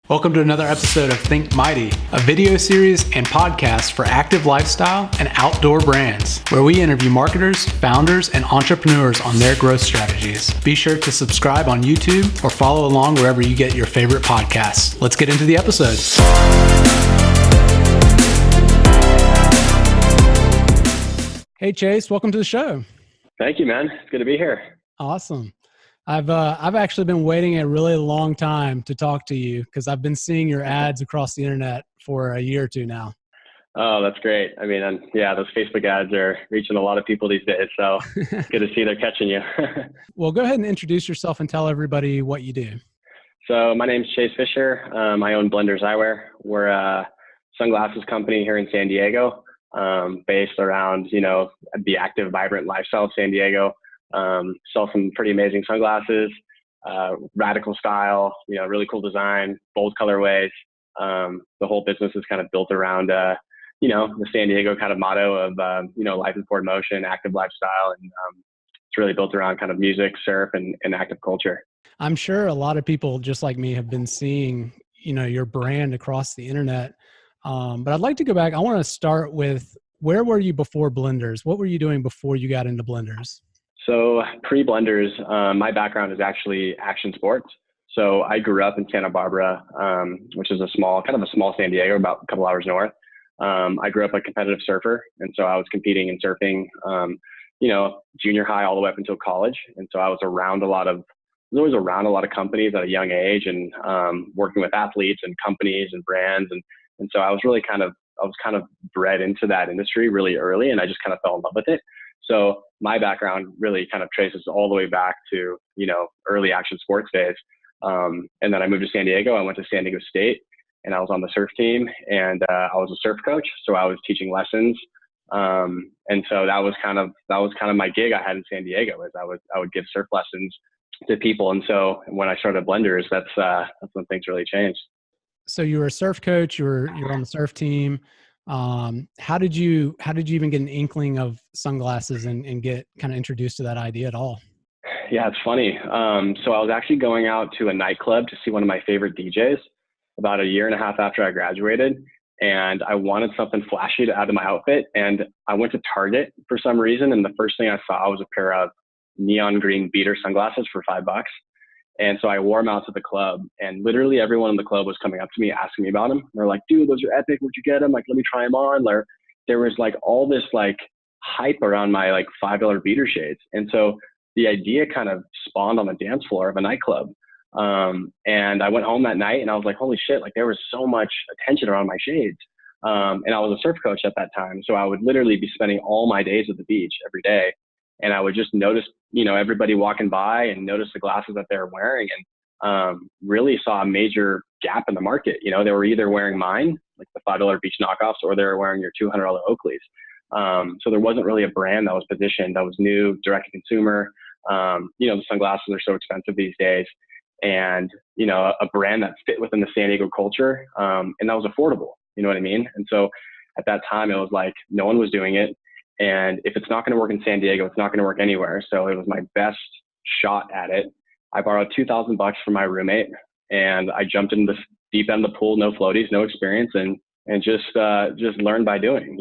Welcome to another episode of Think Mighty, a video series and podcast for active lifestyle and outdoor brands, where we interview marketers, founders, and entrepreneurs on their growth strategies. Be sure to subscribe on YouTube or follow along wherever you get your favorite podcasts. Let's get into the episode. Hey Chase, welcome to the show. Thank you, man. It's good to be here. Awesome. I've actually been waiting a really long time to talk to you because I've been seeing your ads across the internet for a year or two now. Oh, that's great. I mean, those Facebook ads are reaching a lot of people these days, so good to see they're catching you. Well, go ahead and introduce yourself and tell everybody what you do. So my name's Chase Fisher. I own Blenders Eyewear. We're a sunglasses company here in San Diego, based around, the active, vibrant lifestyle of San Diego. Sell some pretty amazing sunglasses, radical style, really cool design, bold colorways. The whole business is kind of built around, the San Diego kind of motto of, life in forward motion, active lifestyle. And it's really built around kind of music, surf, and active culture. I'm sure a lot of people just like me have been seeing, your brand across the internet. But I'd like to go back. I want to start with, where were you before Blenders? What were you doing before you got into Blenders? So pre-Blenders, my background is actually action sports. So I grew up in Santa Barbara, which is a small San Diego, about a couple hours north. I grew up a competitive surfer. And so I was competing in surfing, junior high all the way up until college. And so I was always around a lot of companies at a young age and working with athletes and companies and brands. And so I was kind of bred into that industry really early, and I just kind of fell in love with it. So my background really kind of traces all the way back to, early action sports days. And then I moved to San Diego. I went to San Diego State and I was on the surf team, and I was a surf coach. So I was teaching lessons. And so that was kind of my gig I had in San Diego, is I would give surf lessons to people. And so when I started Blenders, that's when things really changed. So you were a surf coach, you were on the surf team. How did you even get an inkling of sunglasses and get kind of introduced to that idea at all? Yeah, it's funny. So I was actually going out to a nightclub to see one of my favorite DJs about a year and a half after I graduated. And I wanted something flashy to add to my outfit. And I went to Target for some reason. And the first thing I saw was a pair of neon green beater sunglasses for $5. And so I wore them out to the club, and literally everyone in the club was coming up to me, asking me about them. They're like, dude, those are epic. Where'd you get them? Like, let me try them on. There was all this hype around my $5 beater shades. And so the idea kind of spawned on the dance floor of a nightclub. And I went home that night and I was like, holy shit, there was so much attention around my shades. And I was a surf coach at that time. So I would literally be spending all my days at the beach every day. And I would just notice, everybody walking by and notice the glasses that they were wearing, and really saw a major gap in the market. They were either wearing mine, like the $5 beach knockoffs, or they were wearing your $200 Oakleys. So there wasn't really a brand that was positioned, that was new, direct to consumer. The sunglasses are so expensive these days, and, a brand that fit within the San Diego culture, and that was affordable. You know what I mean? And so at that time, it was no one was doing it. And if it's not going to work in San Diego, it's not going to work anywhere. So it was my best shot at it. I borrowed $2,000 from my roommate, and I jumped in the deep end of the pool, no floaties, no experience, and just learned by doing,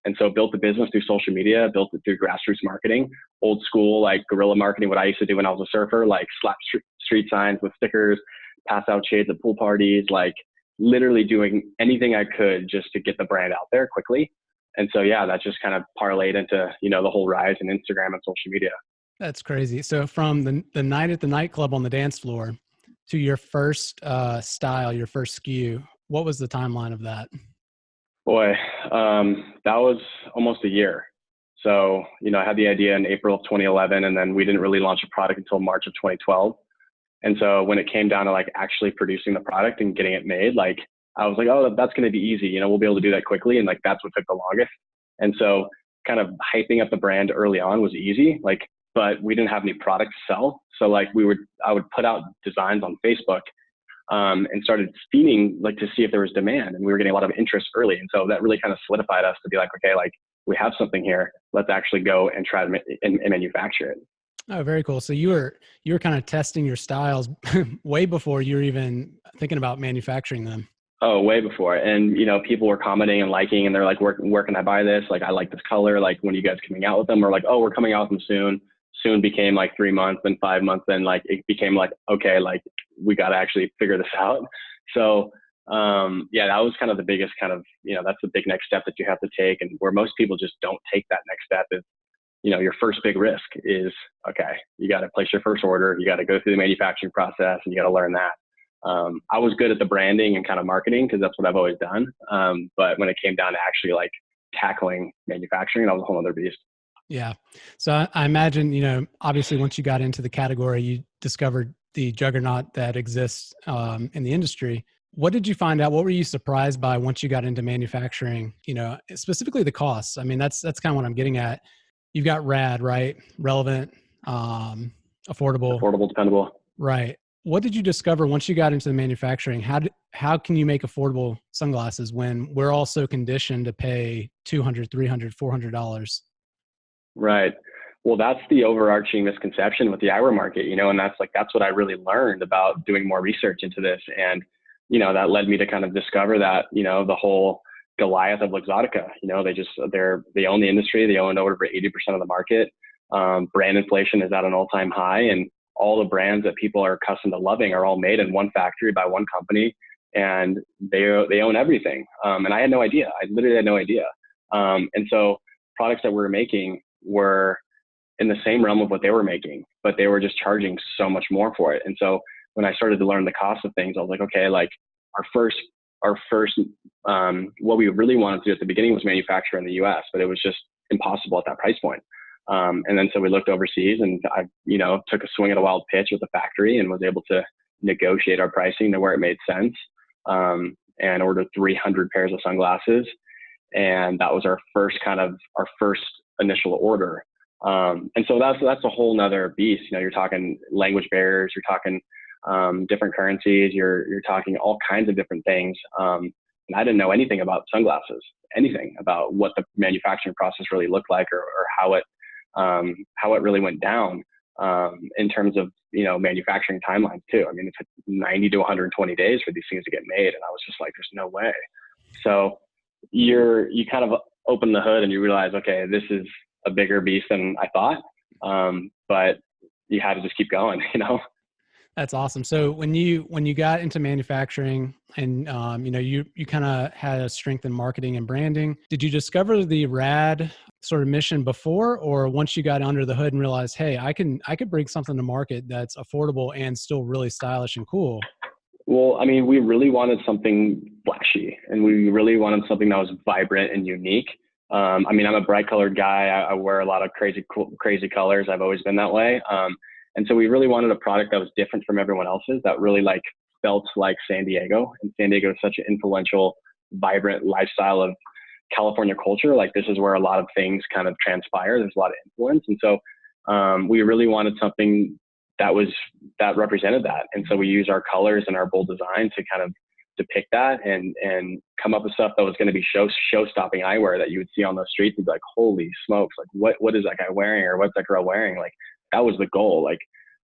And so built the business through social media, built it through grassroots marketing, old school, guerrilla marketing, what I used to do when I was a surfer, slap street signs with stickers, pass out shades at pool parties, literally doing anything I could just to get the brand out there quickly. And so, yeah, that just kind of parlayed into, the whole rise in Instagram and social media. That's crazy. So from the night at the nightclub on the dance floor to your first style, your first SKU, what was the timeline of that? Boy, that was almost a year. So, I had the idea in April of 2011, and then we didn't really launch a product until March of 2012. And so when it came down to actually producing the product and getting it made, I was like, oh, that's going to be easy. We'll be able to do that quickly. And that's what took the longest. And so kind of hyping up the brand early on was easy, but we didn't have any product to sell. So I would put out designs on Facebook, and started feeding to see if there was demand, and we were getting a lot of interest early. And so that really kind of solidified us to be okay, we have something here. Let's actually go and try to manufacture it. Oh, very cool. So you were kind of testing your styles way before you were even thinking about manufacturing them. Oh, way before. And, people were commenting and liking, and they're like, where can I buy this? Like, I like this color. Like, when are you guys coming out with them? Or like, oh, we're coming out with them soon. Soon became like 3 months, then 5 months. Then like, it became like, okay, like we got to actually figure this out. So, yeah, that was kind of the biggest kind of, that's the big next step that you have to take. And where most people just don't take that next step is, your first big risk is, okay, you got to place your first order. You got to go through the manufacturing process, and you got to learn that. I was good at the branding and kind of marketing because that's what I've always done. But when it came down to actually like tackling manufacturing, that was a whole other beast. Yeah. So I imagine, obviously once you got into the category, you discovered the juggernaut that exists in the industry. What did you find out? What were you surprised by once you got into manufacturing, specifically the costs? I mean, that's kind of what I'm getting at. You've got RAD, right? Relevant, affordable, Dependable. right? What did you discover once you got into the manufacturing? How can you make affordable sunglasses when we're all so conditioned to pay $200, $300, $400? Right. Well, that's the overarching misconception with the eyewear market, and that's what I really learned about doing more research into this. And, that led me to kind of discover that, the whole Goliath of Luxottica, they own the industry. They own over 80% of the market. Brand inflation is at an all-time high, and all the brands that people are accustomed to loving are all made in one factory by one company, and they own everything. And I had no idea. I literally had no idea. And so products that we were making were in the same realm of what they were making, but they were just charging so much more for it. And so when I started to learn the cost of things, I was like, okay, like our first, what we really wanted to do at the beginning was manufacture in the US, but it was just impossible at that price point. And then so we looked overseas, and I, took a swing at a wild pitch with the factory and was able to negotiate our pricing to where it made sense, and ordered 300 pairs of sunglasses. And that was our first initial order. And so that's a whole nother beast. You're talking language barriers, you're talking different currencies, you're talking all kinds of different things. And I didn't know anything about sunglasses, anything about what the manufacturing process really looked like, or how it really went down in terms of manufacturing timelines too. I mean, it took 90 to 120 days for these things to get made, and I was just like, there's no way. So you kind of open the hood and you realize, okay, this is a bigger beast than I thought. But you had to just keep going, That's awesome. So when you got into manufacturing and, you kind of had a strength in marketing and branding, did you discover the RAD sort of mission before, or once you got under the hood and realized, hey, I could bring something to market that's affordable and still really stylish and cool? Well, I mean, we really wanted something flashy, and we really wanted something that was vibrant and unique. I mean, I'm a bright colored guy. I wear a lot of crazy colors. I've always been that way. And so we really wanted a product that was different from everyone else's, that really like felt like San Diego. And San Diego is such an influential, vibrant lifestyle of California culture. Like, this is where a lot of things kind of transpire. There's a lot of influence. And so we really wanted something that represented that. And so we used our colors and our bold design to kind of depict that, and come up with stuff that was going to be show-stopping eyewear that you would see on the streets and be like, holy smokes, like what is that guy wearing, or what's that girl wearing? Like, that was the goal. Like,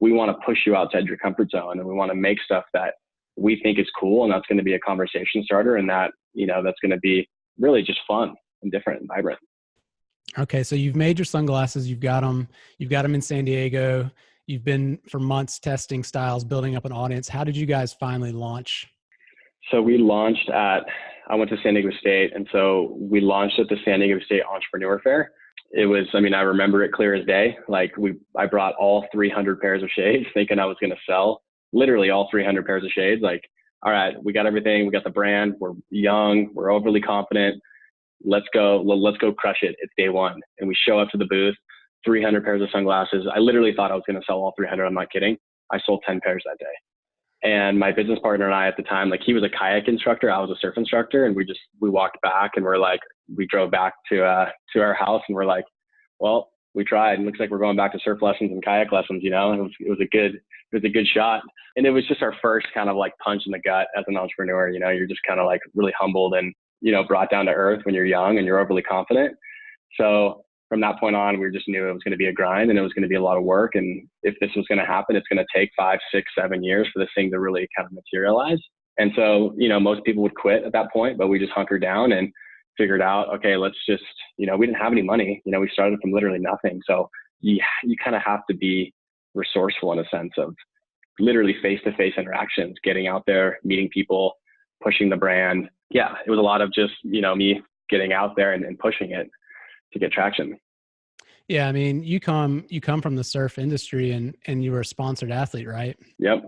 we want to push you outside your comfort zone, and we want to make stuff that we think is cool, and that's going to be a conversation starter, and that, that's going to be really just fun and different and vibrant. Okay. So you've made your sunglasses, you've got them in San Diego. You've been for months testing styles, building up an audience. How did you guys finally launch? So we launched I went to San Diego State. And so we launched at the San Diego State Entrepreneur Fair. It was, I mean, I remember it clear as day. Like, I brought all 300 pairs of shades thinking I was going to sell literally all 300 pairs of shades. Like, all right, we got everything. We got the brand. We're young. We're overly confident. Let's go crush it. It's day one. And we show up to the booth, 300 pairs of sunglasses. I literally thought I was going to sell all 300. I'm not kidding. I sold 10 pairs that day. And my business partner and I at the time, like, he was a kayak instructor, I was a surf instructor, and we walked back, and we drove back to our house, and we're like, well, we tried. It looks like we're going back to surf lessons and kayak lessons. It was a good shot. And it was just our first kind of like punch in the gut as an entrepreneur. You're just kind of like really humbled and, brought down to earth when you're young and you're overly confident. So from that point on, we just knew it was going to be a grind and it was going to be a lot of work. And if this was going to happen, it's going to take 5, 6, 7 years for this thing to really kind of materialize. And so, most people would quit at that point, but we just hunkered down and figured out, okay, let's just, we didn't have any money. We started from literally nothing. So you kind of have to be resourceful in a sense of literally face-to-face interactions, getting out there, meeting people, pushing the brand. Yeah, it was a lot of just, me getting out there and pushing it to get traction. Yeah. I mean, you come from the surf industry and you were a sponsored athlete, right? Yep.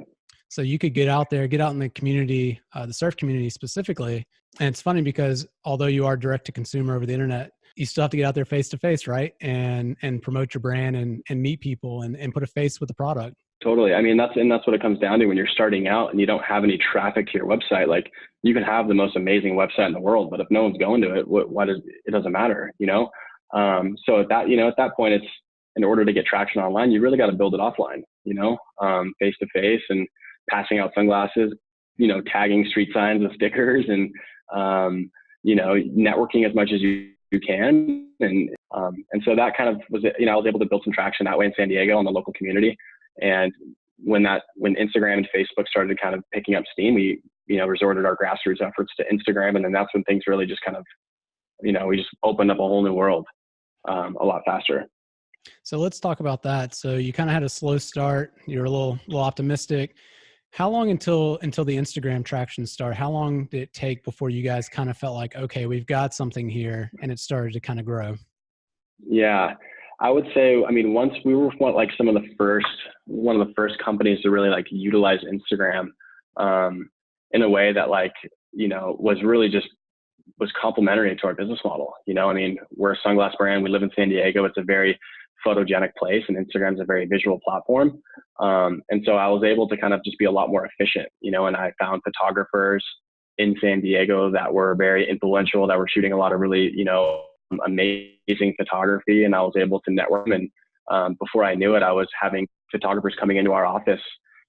So you could get out there, get out in the community, the surf community specifically. And it's funny because although you are direct to consumer over the internet, you still have to get out there face to face, right? And promote your brand and meet people and put a face with the product. Totally. I mean, that's what it comes down to when you're starting out and you don't have any traffic to your website. Like, you can have the most amazing website in the world, but if no one's going to it, it doesn't matter, So at that point, it's, in order to get traction online, you really got to build it offline, face to face and passing out sunglasses, tagging street signs with stickers and, networking as much as you can. And so that kind of was, I was able to build some traction that way in San Diego in the local community. And when Instagram and Facebook started kind of picking up steam, we, resorted our grassroots efforts to Instagram. And then that's when things really just kind of, we just opened up a whole new world a lot faster. So let's talk about that. So you kind of had a slow start. You're a little optimistic. How long until the Instagram traction started? How long did it take before you guys kind of felt like, okay, we've got something here, and it started to kind of grow? Yeah, I would say, once we were like one of the first companies to really like utilize Instagram in a way that was really was complementary to our business model. We're a sunglass brand. We live in San Diego. It's a very photogenic place, and Instagram's a very visual platform. And so I was able to kind of just be a lot more efficient, and I found photographers in San Diego that were very influential, that were shooting a lot of really, amazing photography, and I was able to network them. And before I knew it, I was having photographers coming into our office,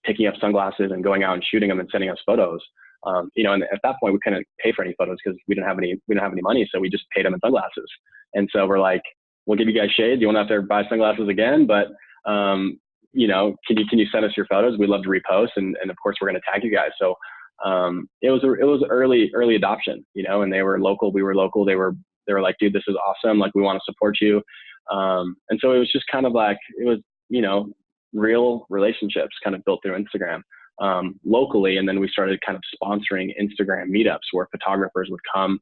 picking up sunglasses and going out and shooting them and sending us photos. And at that point we couldn't pay for any photos because we didn't have any money. So we just paid them in sunglasses. And so we're like, we'll give you guys shades. You won't have to buy sunglasses again, but, can you send us your photos? We'd love to repost. And of course we're going to tag you guys. So, it was early adoption, and they were local. We were local. They were like, dude, this is awesome. Like, we want to support you. And so it was just kind of like, it was, real relationships kind of built through Instagram. Locally. And then we started kind of sponsoring Instagram meetups where photographers would come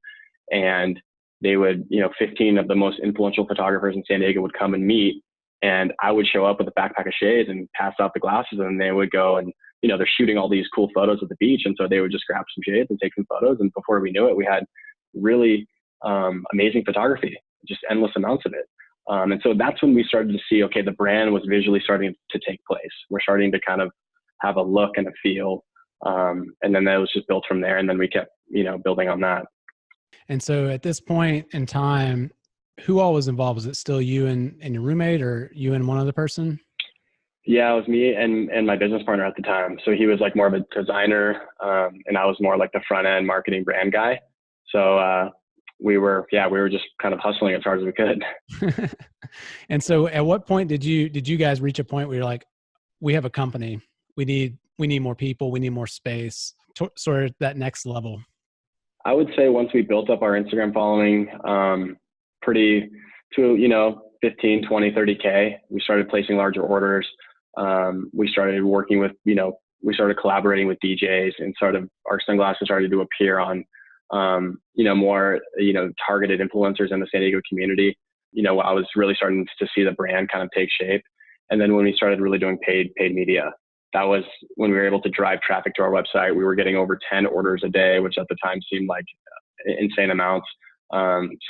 and they would, 15 of the most influential photographers in San Diego would come and meet. And I would show up with a backpack of shades and pass out the glasses, and they would go and, they're shooting all these cool photos at the beach. And so they would just grab some shades and take some photos. And before we knew it, we had really amazing photography, just endless amounts of it. And so that's when we started to see, okay, the brand was visually starting to take place. We're starting to kind of have a look and a feel. And then that was just built from there. And then we kept, building on that. And so at this point in time, who all was involved? Was it still you and your roommate, or you and one other person? Yeah, it was me and my business partner at the time. So he was like more of a designer, and I was more like the front end marketing brand guy. So we were just kind of hustling as hard as we could. And so at what point did you guys reach a point where you're like, we have a company, we need more people, we need more space, sort of that next level? I would say once we built up our Instagram following, to 15, 20, 30K, we started placing larger orders. We started working with, we started collaborating with DJs, and our sunglasses started to appear on, more, targeted influencers in the San Diego community. I was really starting to see the brand kind of take shape. And then when we started really doing paid media, that was when we were able to drive traffic to our website. We were getting over 10 orders a day, which at the time seemed like insane amounts.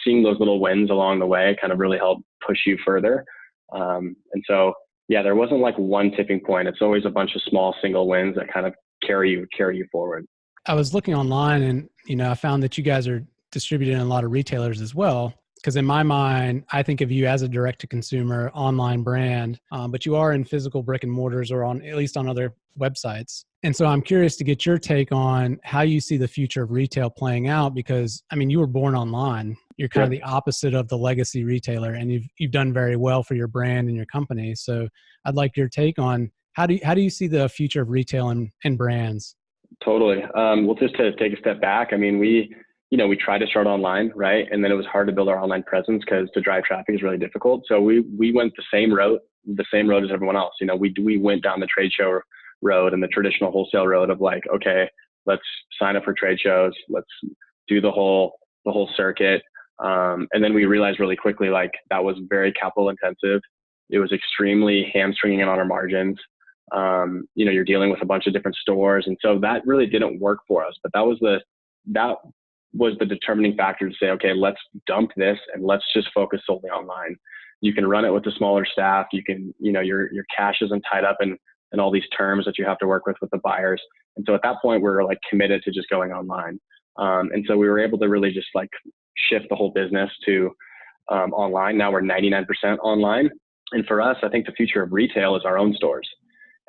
Seeing those little wins along the way kind of really helped push you further. And so, yeah, there wasn't like one tipping point. It's always a bunch of small single wins that kind of carry you forward. I was looking online and, I found that you guys are distributed in a lot of retailers as well. Because in my mind, I think of you as a direct-to-consumer online brand, but you are in physical brick and mortars or on at least on other websites. And so I'm curious to get your take on how you see the future of retail playing out, because I mean, you were born online. You're kind of the opposite of the legacy retailer, and you've done very well for your brand and your company. So I'd like your take on how do you see the future of retail and brands? Totally. Well, just to take a step back, I mean, we tried to start online, right? And then it was hard to build our online presence because to drive traffic is really difficult. So we went the same road as everyone else. We went down the trade show road and the traditional wholesale road of like, okay, let's sign up for trade shows. Let's do the whole circuit. And then we realized really quickly, like that was very capital intensive. It was extremely hamstringing on our margins. You're dealing with a bunch of different stores. And so that really didn't work for us, but that was the determining factor to say, okay, let's dump this and let's just focus solely online. You can run it with a smaller staff. You can, your cash isn't tied up in all these terms that you have to work with the buyers. And so at that point, we were like committed to just going online. And so we were able to really just like shift the whole business to online. Now we're 99% online. And for us, I think the future of retail is our own stores.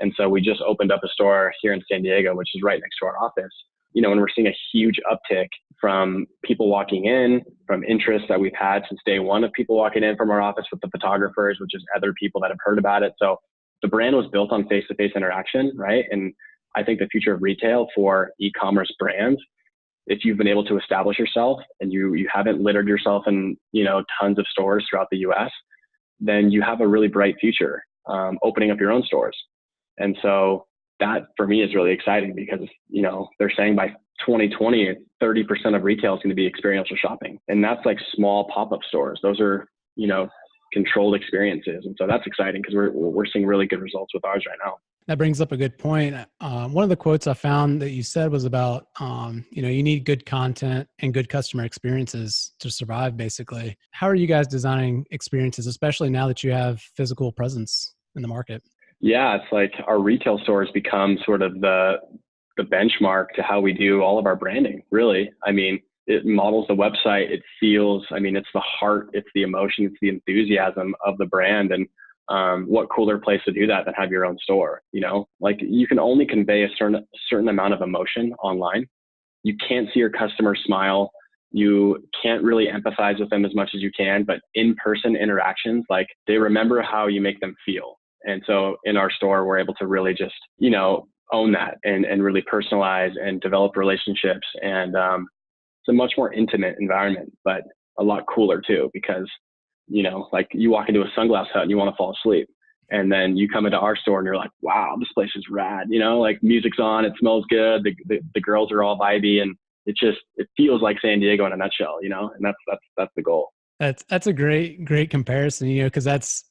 And so we just opened up a store here in San Diego, which is right next to our office. And we're seeing a huge uptick from people walking in, from interest that we've had since day one of people walking in from our office with the photographers, which is other people that have heard about it. So the brand was built on face-to-face interaction, right? And I think the future of retail for e-commerce brands, if you've been able to establish yourself and you haven't littered yourself in, tons of stores throughout the US, then you have a really bright future opening up your own stores. And so that for me is really exciting because, they're saying by 2020, 30% of retail is going to be experiential shopping. And that's like small pop-up stores. Those are, controlled experiences. And so that's exciting because we're seeing really good results with ours right now. That brings up a good point. One of the quotes I found that you said was about, you need good content and good customer experiences to survive, basically. How are you guys designing experiences, especially now that you have physical presence in the market? Yeah, it's like our retail stores become sort of the benchmark to how we do all of our branding, really. I mean, it models the website. It feels, it's the heart, it's the emotion, it's the enthusiasm of the brand. And what cooler place to do that than have your own store? Like you can only convey a certain amount of emotion online. You can't see your customer smile. You can't really empathize with them as much as you can, but in-person interactions, like they remember how you make them feel. And so in our store, we're able to really just, own that and really personalize and develop relationships. And it's a much more intimate environment, but a lot cooler too, because, like you walk into a sunglass hut and you want to fall asleep. And then you come into our store and you're like, wow, this place is rad. Like music's on, it smells good. The girls are all vibey and it feels like San Diego in a nutshell, and that's the goal. That's a great comparison, because that's,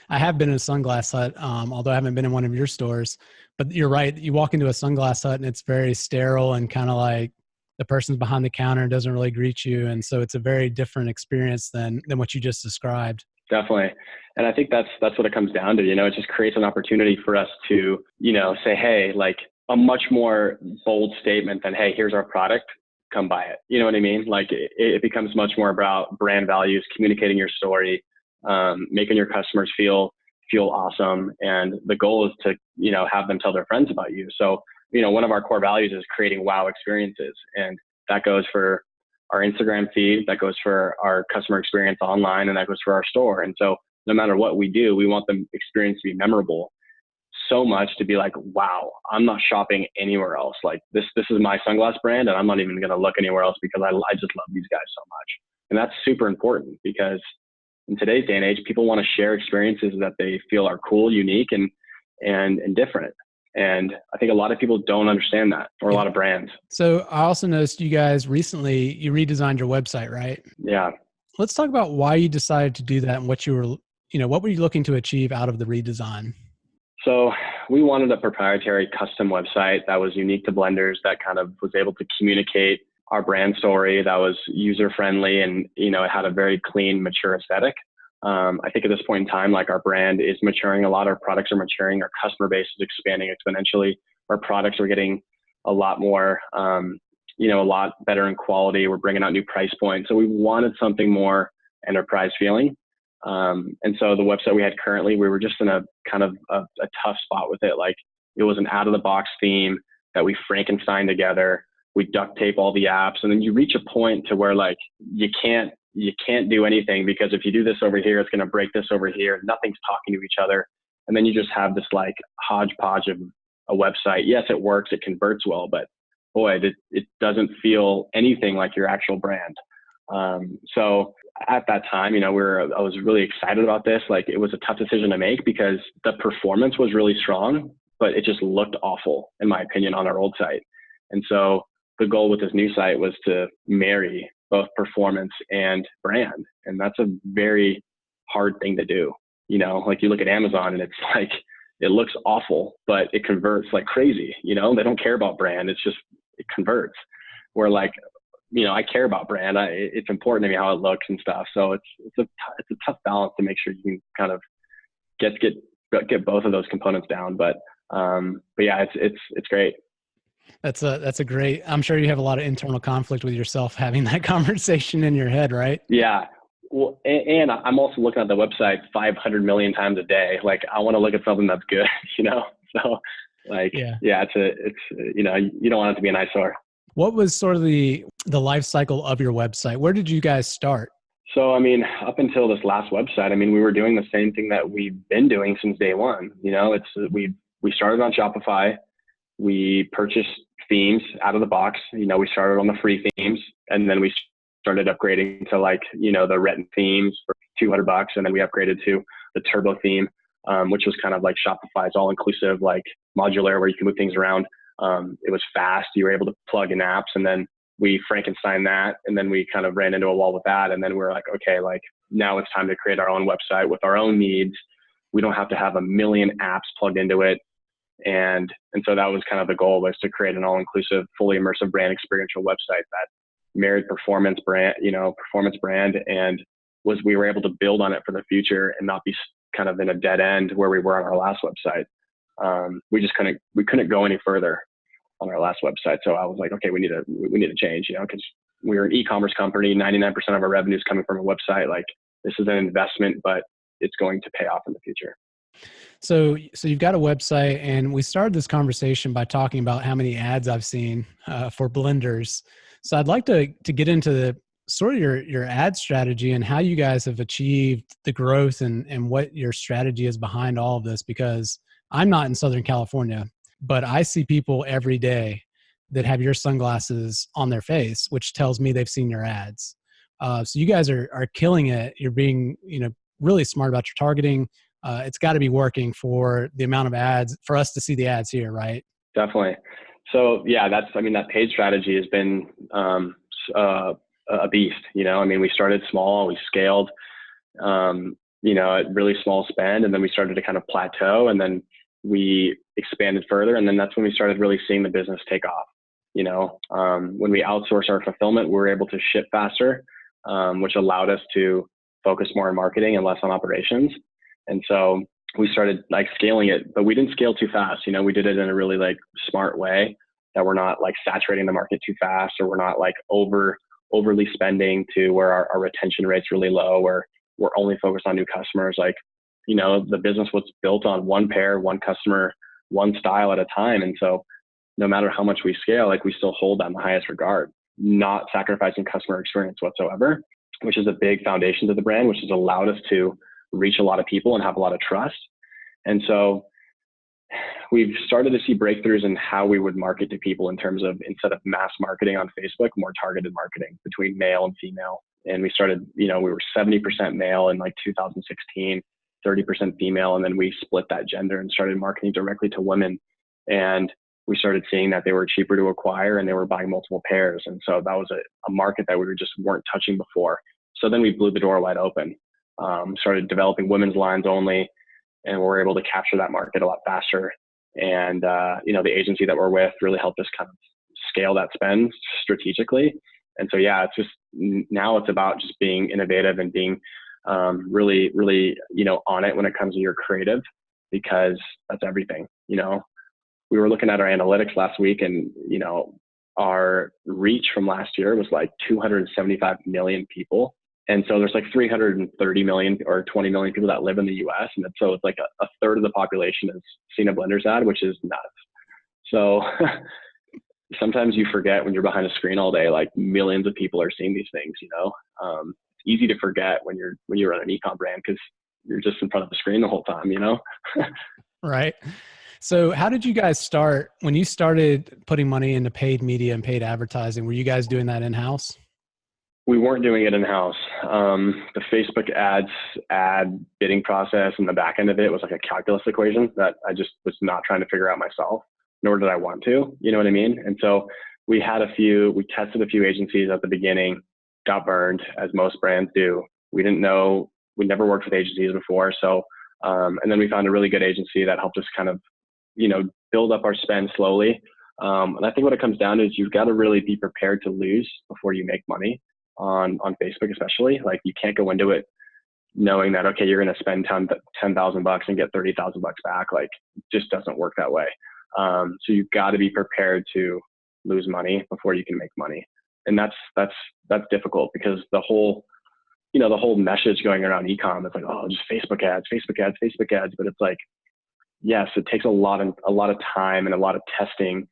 I have been in a sunglass hut, although I haven't been in one of your stores, but you're right. You walk into a sunglass hut and it's very sterile and kind of like the person's behind the counter and doesn't really greet you. And so it's a very different experience than what you just described. Definitely. And I think that's what it comes down to, it just creates an opportunity for us to, say, hey, like a much more bold statement than, hey, here's our product. Come buy it. You know what I mean? Like it becomes much more about brand values, communicating your story, making your customers feel awesome. And the goal is to, have them tell their friends about you. So, one of our core values is creating wow experiences. And that goes for our Instagram feed, that goes for our customer experience online, and that goes for our store. And so no matter what we do, we want the experience to be memorable so much to be like, wow, I'm not shopping anywhere else. Like this is my sunglass brand and I'm not even going to look anywhere else because I just love these guys so much. And that's super important because in today's day and age, people want to share experiences that they feel are cool, unique, and different. And I think a lot of people don't understand that, or a lot of brands. So I also noticed you guys recently, you redesigned your website, right? Yeah. Let's talk about why you decided to do that and what what were you looking to achieve out of the redesign? So we wanted a proprietary custom website that was unique to Blenders, that kind of was able to communicate our brand story, that was user-friendly and, it had a very clean, mature aesthetic. I think at this point in time, like our brand is maturing a lot, our products are maturing, our customer base is expanding exponentially, our products are getting a lot more, a lot better in quality. We're bringing out new price points. So we wanted something more enterprise feeling. And so the website we had currently, we were just in a kind of a tough spot with it. Like, it was an out of the box theme that we Frankenstein together. We duct tape all the apps, and then you reach a point to where like you can't do anything, because if you do this over here, it's going to break this over here. Nothing's talking to each other. And then you just have this like hodgepodge of a website. Yes, it works. It converts well, but boy, it doesn't feel anything like your actual brand. So at that time, I was really excited about this. Like, it was a tough decision to make because the performance was really strong, but it just looked awful, in my opinion, on our old site. And so the goal with this new site was to marry both performance and brand. And that's a very hard thing to do. Like, you look at Amazon and it's like, it looks awful, but it converts like crazy. They don't care about brand. It's just, it converts. Where like, I care about brand. It's important to me how it looks and stuff. So it's a tough balance to make sure you can kind of get both of those components down. But yeah, it's great. That's a great, I'm sure you have a lot of internal conflict with yourself having that conversation in your head, right? Yeah. Well, and I'm also looking at the website 500 million times a day. Like, I want to look at something that's good, So like, yeah, it's you don't want it to be an eyesore. What was sort of the life cycle of your website? Where did you guys start? So, up until this last website, we were doing the same thing that we've been doing since day one. We started on Shopify. We purchased themes out of the box. We started on the free themes, and then we started upgrading to like, the written themes for $200. And then we upgraded to the turbo theme, which was kind of like Shopify's all inclusive, like modular, where you can move things around. It was fast. You were able to plug in apps, and then we Frankenstein that. And then we kind of ran into a wall with that. And then we're like, okay, like, now it's time to create our own website with our own needs. We don't have to have a million apps plugged into it. And so that was kind of the goal, was to create an all-inclusive, fully immersive brand experiential website that married performance brand, and we were able to build on it for the future and not be kind of in a dead end where we were on our last website. We couldn't go any further on our last website. So I was like, okay, we need to change, because we're an e-commerce company. 99% of our revenue is coming from a website. Like, this is an investment, but it's going to pay off in the future. So you've got a website, and we started this conversation by talking about how many ads I've seen for Blenders. So I'd like to get into sort of your ad strategy and how you guys have achieved the growth and what your strategy is behind all of this, because I'm not in Southern California, but I see people every day that have your sunglasses on their face, which tells me they've seen your ads. So you guys are killing it. You're being, really smart about your targeting. It's got to be working for the amount of ads for us to see the ads here, right? Definitely. So yeah, that paid strategy has been a beast. We started small, we scaled, at really small spend, and then we started to kind of plateau, and then we expanded further, and then that's when we started really seeing the business take off. When we outsourced our fulfillment, we were able to ship faster, which allowed us to focus more on marketing and less on operations. And so we started like scaling it, but we didn't scale too fast. We did it in a really like smart way, that we're not like saturating the market too fast, or we're not like overly spending to where our retention rate's really low, where we're only focused on new customers. Like, the business was built on one pair, one customer, one style at a time. And so no matter how much we scale, like, we still hold that in the highest regard, not sacrificing customer experience whatsoever, which is a big foundation to the brand, which has allowed us to reach a lot of people and have a lot of trust. And so we've started to see breakthroughs in how we would market to people, in terms of, instead of mass marketing on Facebook, more targeted marketing between male and female. And we started, we were 70% male in like 2016, 30% female. And then we split that gender and started marketing directly to women. And we started seeing that they were cheaper to acquire and they were buying multiple pairs. And so that was a market that we just weren't touching before. So then we blew the door wide open, started developing women's lines only, and we're able to capture that market a lot faster. And, the agency that we're with really helped us kind of scale that spend strategically. And so, yeah, it's just, now it's about just being innovative and being really, really, on it when it comes to your creative, because that's everything. We were looking at our analytics last week, and, our reach from last year was like 275 million people. And so there's like 330 million or 20 million people that live in the US. And so it's like a third of the population has seen a Blenders ad, which is nuts. So sometimes you forget when you're behind a screen all day, like millions of people are seeing these things, it's easy to forget when you run an e-com brand because you're just in front of the screen the whole time, Right. So how did you guys start when you started putting money into paid media and paid advertising? Were you guys doing that in-house? We weren't doing it in-house. The Facebook ad bidding process and the back end of it was like a calculus equation that I just was not trying to figure out myself, nor did I want to, you know what I mean? And so we tested a few agencies at the beginning, got burned as most brands do. We didn't know, we never worked with agencies before. So, and then we found a really good agency that helped us kind of, build up our spend slowly. And I think what it comes down to is you've got to really be prepared to lose before you make money on Facebook, especially. Like you can't go into it knowing that, okay, you're going to spend $10,000 and get $30,000 back. Like it just doesn't work that way. So you've got to be prepared to lose money before you can make money. And that's difficult because the whole message going around e-com, it's like, oh, just Facebook ads. But it's like, yes, it takes a lot of time and a lot of testing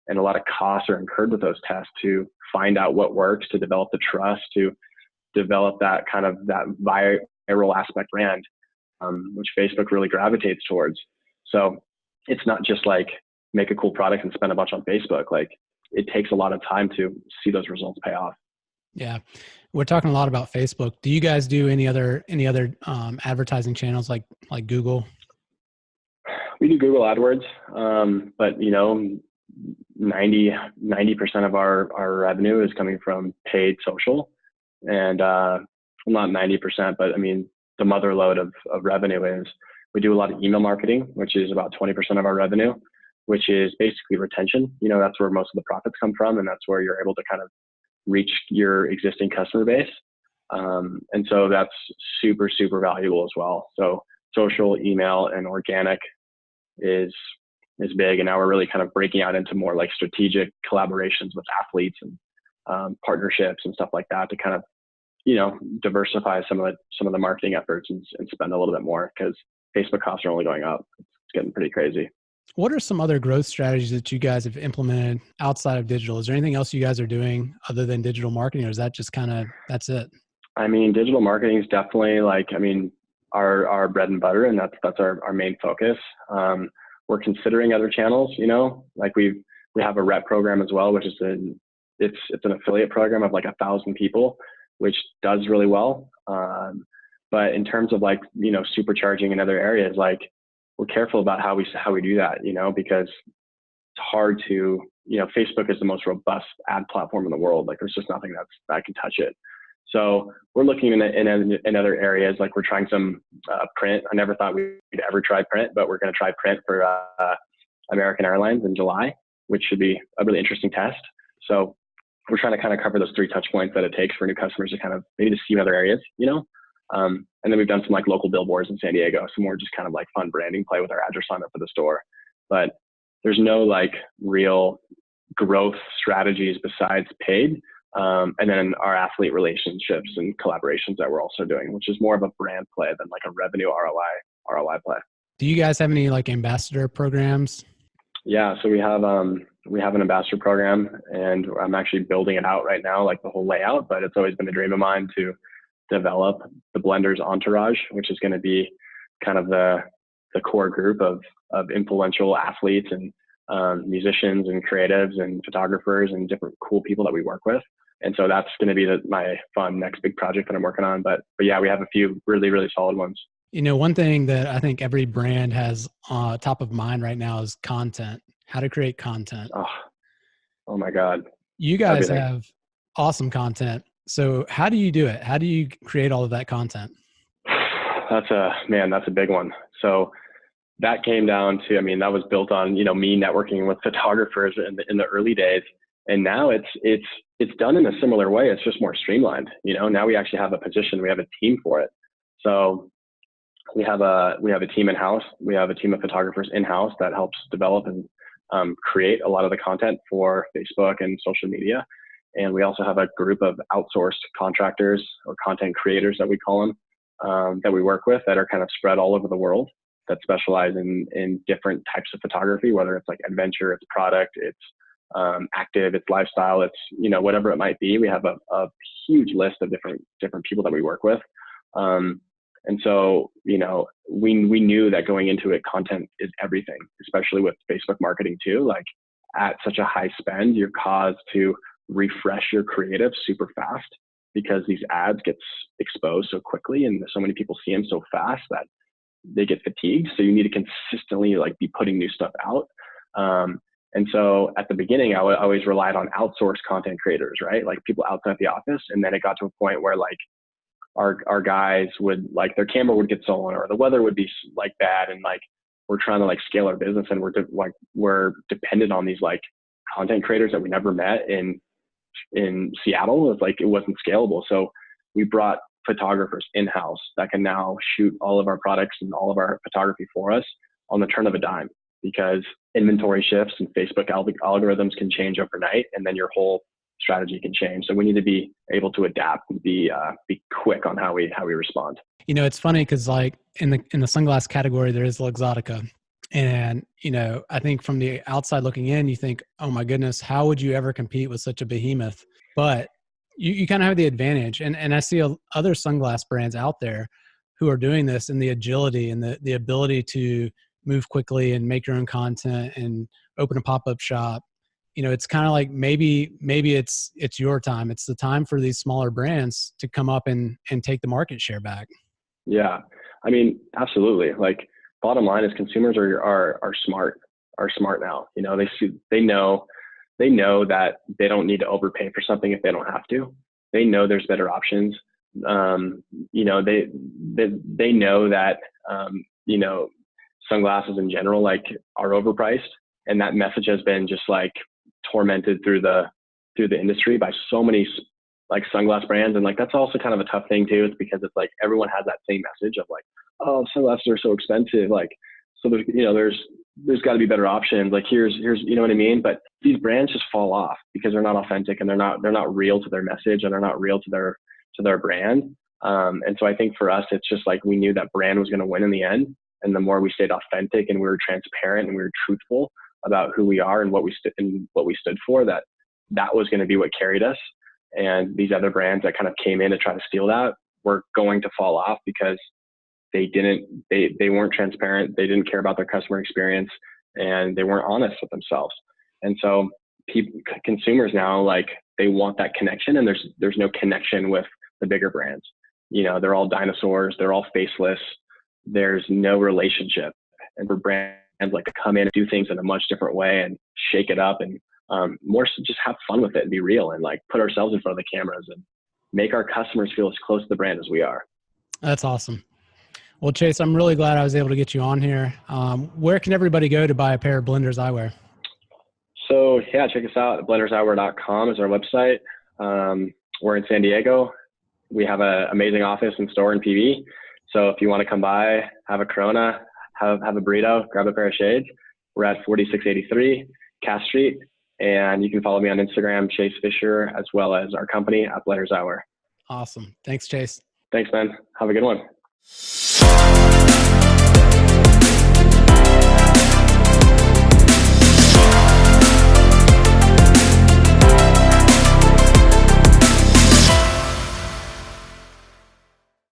and a lot of costs are incurred with those tests to find out what works, to develop the trust, to develop that kind of that viral aspect brand, which Facebook really gravitates towards. So it's not just like make a cool product and spend a bunch on Facebook. Like it takes a lot of time to see those results pay off. Yeah. We're talking a lot about Facebook. Do you guys do any other advertising channels like Google? We do Google AdWords, but 90% of our revenue is coming from paid social, and not 90%, but I mean the mother lode of revenue is we do a lot of email marketing, which is about 20% of our revenue, which is basically retention. That's where most of the profits come from, and that's where you're able to kind of reach your existing customer base. And so that's super, super valuable as well. So social, email, and organic is big. And now we're really kind of breaking out into more like strategic collaborations with athletes and partnerships and stuff like that to kind of, diversify some of the marketing efforts and spend a little bit more because Facebook costs are only going up. It's getting pretty crazy. What are some other growth strategies that you guys have implemented outside of digital? Is there anything else you guys are doing other than digital marketing, or is that just that's it? I mean, digital marketing is definitely our bread and butter, and that's our main focus. We're considering other channels, like we have a rep program as well, which is it's an affiliate program of like 1,000 people, which does really well. But in terms of supercharging in other areas, we're careful about how we do that, because it's hard to, Facebook is the most robust ad platform in the world. Like there's just nothing that can touch it. So we're looking in other areas, like we're trying some print. I never thought we'd ever try print, but we're going to try print for American Airlines in July, which should be a really interesting test. So we're trying to kind of cover those 3 touch points that it takes for new customers to kind of maybe to see other areas, and then we've done some local billboards in San Diego, some more just kind of fun branding play with our address on it for the store. But there's no real growth strategies besides paid. And then our athlete relationships and collaborations that we're also doing, which is more of a brand play than a revenue ROI play. Do you guys have any ambassador programs? Yeah, so we have an ambassador program, and I'm actually building it out right now, the whole layout. But it's always been a dream of mine to develop the Blenders entourage, which is going to be kind of the core group of influential athletes and musicians and creatives and photographers and different cool people that we work with. And so that's going to be my fun next big project that I'm working on. But yeah, we have a few really, really solid ones. One thing that I think every brand has top of mind right now is content, how to create content. Oh my God. You guys have awesome content. So how do you do it? How do you create all of that content? That's a big one. So that came down to, that was built on, me networking with photographers in the early days. And now it's done in a similar way. It's just more streamlined. Now we actually have a position, we have a team for it. So we have a team in-house. We have a team of photographers in-house that helps develop and create a lot of the content for Facebook and social media. And we also have a group of outsourced contractors or content creators that we call them, that we work with that are kind of spread all over the world, that specialize in different types of photography, whether it's like adventure, it's product, it's active, it's lifestyle, it's, whatever it might be. We have a huge list of different people that we work with. And so, we knew that going into it, content is everything, especially with Facebook marketing too. Like at such a high spend, you're caused to refresh your creative super fast because these ads get exposed so quickly and so many people see them so fast that they get fatigued. So you need to consistently like be putting new stuff out. And so at the beginning, I always relied on outsourced content creators, right? Like people outside the office. And then it got to a point where like our guys would like their camera would get stolen or the weather would be like bad. And like, we're trying to like scale our business and we're dependent on these like content creators that we never met in Seattle. It's like, it wasn't scalable. So we brought photographers in-house that can now shoot all of our products and all of our photography for us on the turn of a dime, because inventory shifts and Facebook algorithms can change overnight, and then your whole strategy can change. So we need to be able to adapt and be quick on how we respond. It's funny because like in the sunglass category, there is Luxottica. And, I think from the outside looking in, you think, oh my goodness, how would you ever compete with such a behemoth? But you kind of have the advantage. And I see other sunglass brands out there who are doing this, and the agility and the ability to move quickly and make your own content and open a pop-up shop. It's kind of like maybe it's your time. It's the time for these smaller brands to come up and take the market share back. Yeah. I mean, absolutely. Like bottom line is consumers are smart now. They know that they don't need to overpay for something if they don't have to. They know there's better options. They know that, sunglasses in general, like are overpriced. And that message has been just like tormented through the industry by so many like sunglass brands. And like, that's also kind of a tough thing too. It's because it's like, everyone has that same message of like, oh, sunglasses are so expensive. Like, so there's gotta be better options. Like here's, you know what I mean? But these brands just fall off because they're not authentic and they're not real to their message and they're not real to their brand. And so I think for us, it's just like, we knew that brand was going to win in the end. And the more we stayed authentic and we were transparent and we were truthful about who we are and what we stood for, that was going to be what carried us. And these other brands that kind of came in to try to steal that were going to fall off because they weren't transparent. They didn't care about their customer experience and they weren't honest with themselves. And so consumers now, like they want that connection, and there's no connection with the bigger brands. They're all dinosaurs. They're all faceless. There's no relationship. And for brands like to come in and do things in a much different way and shake it up and more so just have fun with it and be real and like put ourselves in front of the cameras and make our customers feel as close to the brand as we are. That's awesome. Well, Chase, I'm really glad I was able to get you on here. Where can everybody go to buy a pair of Blenders Eyewear? So yeah, check us out. BlendersEyewear.com is our website. We're in San Diego. We have an amazing office and store in PV. So if you want to come by, have a Corona, have a burrito, grab a pair of shades, we're at 4683 Cass Street. And you can follow me on Instagram, Chase Fisher, as well as our company at Blenders Eyewear. Awesome. Thanks, Chase. Thanks, man. Have a good one.